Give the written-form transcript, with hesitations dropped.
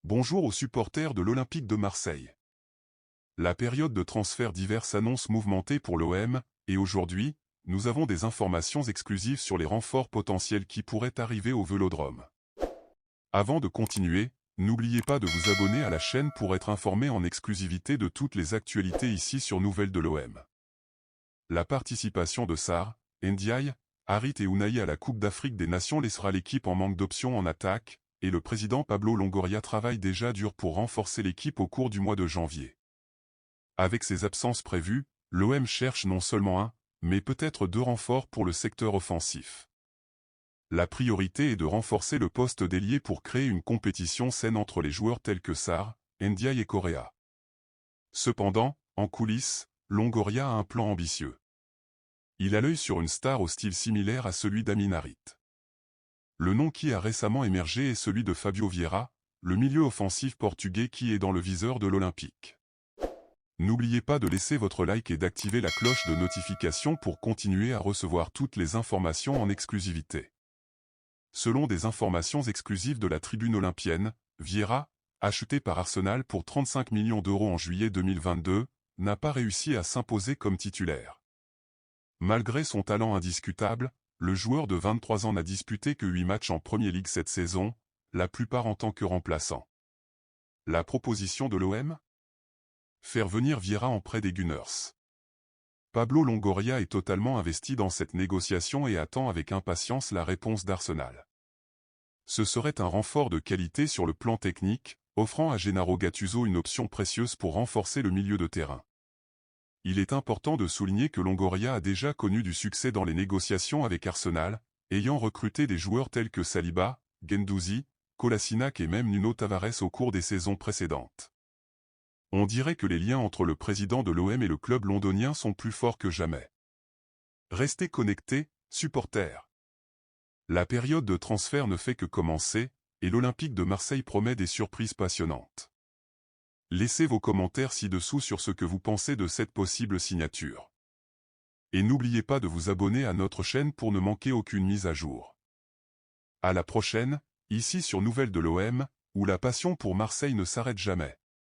Bonjour aux supporters de l'Olympique de Marseille. La période de transfert d'hiver s'annonce mouvementée pour l'OM, et aujourd'hui, nous avons des informations exclusives sur les renforts potentiels qui pourraient arriver au Vélodrome. Avant de continuer, n'oubliez pas de vous abonner à la chaîne pour être informé en exclusivité de toutes les actualités ici sur Nouvelles de l'OM. La participation de Sarr, Ndiaye, Harit et Ounahi à la Coupe d'Afrique des Nations laissera l'équipe en manque d'options en attaque, et le président Pablo Longoria travaille déjà dur pour renforcer l'équipe au cours du mois de janvier. Avec ses absences prévues, l'OM cherche non seulement un, mais peut-être deux renforts pour le secteur offensif. La priorité est de renforcer le poste d'ailier pour créer une compétition saine entre les joueurs tels que Sarr, Ndiaye et Correa. Cependant, en coulisses, Longoria a un plan ambitieux. Il a l'œil sur une star au style similaire à celui d'Amin Harit. Le nom qui a récemment émergé est celui de Fabio Vieira, le milieu offensif portugais qui est dans le viseur de l'Olympique. N'oubliez pas de laisser votre like et d'activer la cloche de notification pour continuer à recevoir toutes les informations en exclusivité. Selon des informations exclusives de la tribune olympienne, Vieira, acheté par Arsenal pour 35 millions d'euros en juillet 2022, n'a pas réussi à s'imposer comme titulaire. Malgré son talent indiscutable, le joueur de 23 ans n'a disputé que 8 matchs en Premier League cette saison, la plupart en tant que remplaçant. La proposition de l'OM ? Faire venir Vieira en prêt des Gunners. Pablo Longoria est totalement investi dans cette négociation et attend avec impatience la réponse d'Arsenal. Ce serait un renfort de qualité sur le plan technique, offrant à Gennaro Gattuso une option précieuse pour renforcer le milieu de terrain. Il est important de souligner que Longoria a déjà connu du succès dans les négociations avec Arsenal, ayant recruté des joueurs tels que Saliba, Guendouzi, Kolasinac et même Nuno Tavares au cours des saisons précédentes. On dirait que les liens entre le président de l'OM et le club londonien sont plus forts que jamais. Restez connectés, supporters. La période de transfert ne fait que commencer, et l'Olympique de Marseille promet des surprises passionnantes. Laissez vos commentaires ci-dessous sur ce que vous pensez de cette possible signature. Et n'oubliez pas de vous abonner à notre chaîne pour ne manquer aucune mise à jour. À la prochaine, ici sur Nouvelles de l'OM, où la passion pour Marseille ne s'arrête jamais.